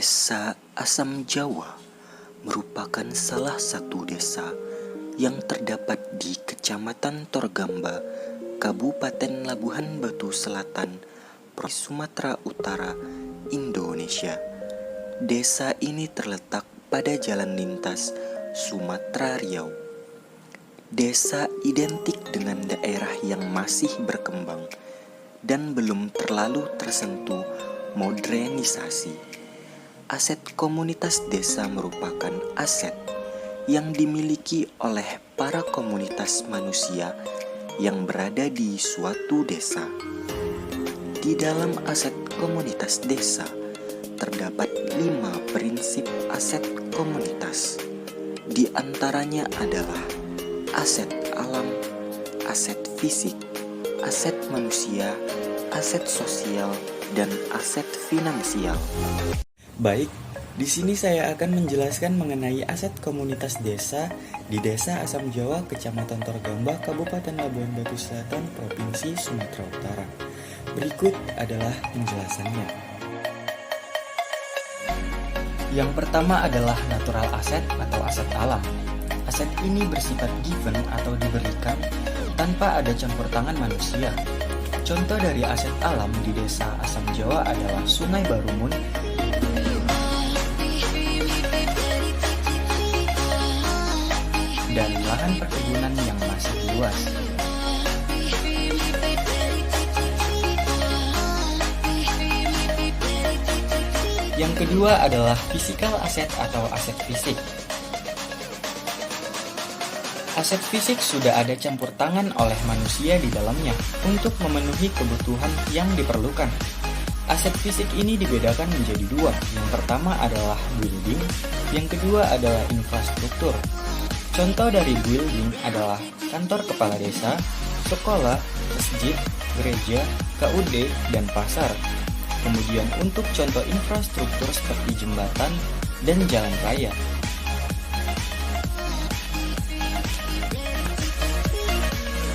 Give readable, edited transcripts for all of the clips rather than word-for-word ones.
Desa Asam Jawa merupakan salah satu desa yang terdapat di Kecamatan Torgamba, Kabupaten Labuhan Batu Selatan, Provinsi Sumatera Utara, Indonesia. Desa ini terletak pada jalan lintas Sumatera Riau. Desa identik dengan daerah yang masih berkembang dan belum terlalu tersentuh modernisasi. Aset komunitas desa merupakan aset yang dimiliki oleh para komunitas manusia yang berada di suatu desa. Di dalam aset komunitas desa terdapat 5 prinsip aset komunitas. Di antaranya adalah aset alam, aset fisik, aset manusia, aset sosial, dan aset finansial. Baik, di sini saya akan menjelaskan mengenai aset komunitas desa di Desa Asam Jawa, Kecamatan Torgamba, Kabupaten Labuhan Batu Selatan, Provinsi Sumatera Utara. Berikut adalah penjelasannya. Yang pertama adalah natural asset atau aset alam. Aset ini bersifat given atau diberikan tanpa ada campur tangan manusia. Contoh dari aset alam di Desa Asam Jawa adalah Sungai Barumun dan lahan perkebunan yang masih luas. Yang kedua adalah physical asset atau aset fisik. Aset fisik sudah ada campur tangan oleh manusia di dalamnya untuk memenuhi kebutuhan yang diperlukan. Aset fisik ini dibedakan menjadi 2. Yang pertama adalah building, yang kedua adalah infrastruktur. Contoh dari building adalah kantor kepala desa, sekolah, masjid, gereja, KUD, dan pasar. Kemudian untuk contoh infrastruktur seperti jembatan dan jalan raya.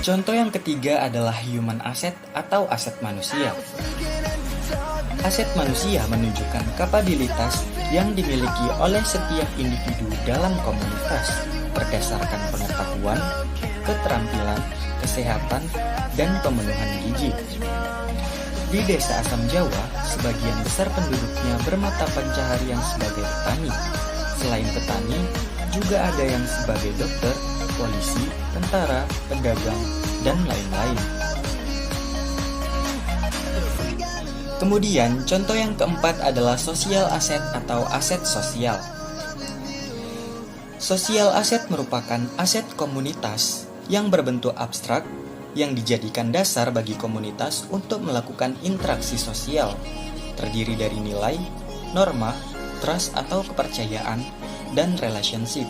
Contoh yang ketiga adalah human asset atau aset manusia. Aset manusia menunjukkan kapabilitas yang dimiliki oleh setiap individu dalam komunitas berdasarkan pengetahuan, keterampilan, kesehatan, dan pemenuhan gizi. Di Desa Asam Jawa, sebagian besar penduduknya bermata pencaharian sebagai petani. Selain petani, juga ada yang sebagai dokter, polisi, tentara, pedagang, dan lain-lain. Kemudian, contoh yang keempat adalah social asset atau aset sosial. Social asset merupakan aset komunitas yang berbentuk abstrak yang dijadikan dasar bagi komunitas untuk melakukan interaksi sosial, terdiri dari nilai, norma, trust atau kepercayaan, dan relationship.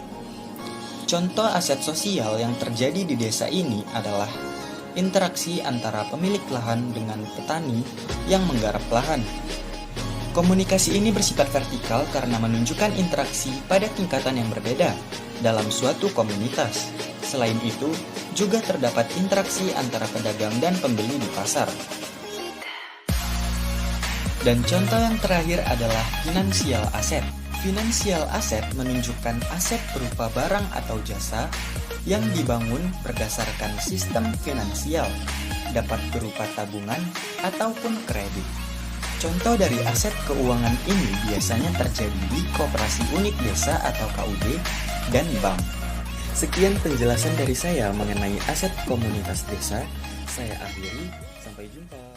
Contoh aset sosial yang terjadi di desa ini adalah interaksi antara pemilik lahan dengan petani yang menggarap lahan. Komunikasi ini bersifat vertikal karena menunjukkan interaksi pada tingkatan yang berbeda dalam suatu komunitas. Selain itu, juga terdapat interaksi antara pedagang dan pembeli di pasar. Dan contoh yang terakhir adalah financial asset. Financial asset menunjukkan aset berupa barang atau jasa yang dibangun berdasarkan sistem finansial, dapat berupa tabungan ataupun kredit. Contoh dari aset keuangan ini biasanya terjadi di koperasi unit desa atau KUD dan bank. Sekian penjelasan dari saya mengenai aset komunitas desa. Saya akhiri, sampai jumpa.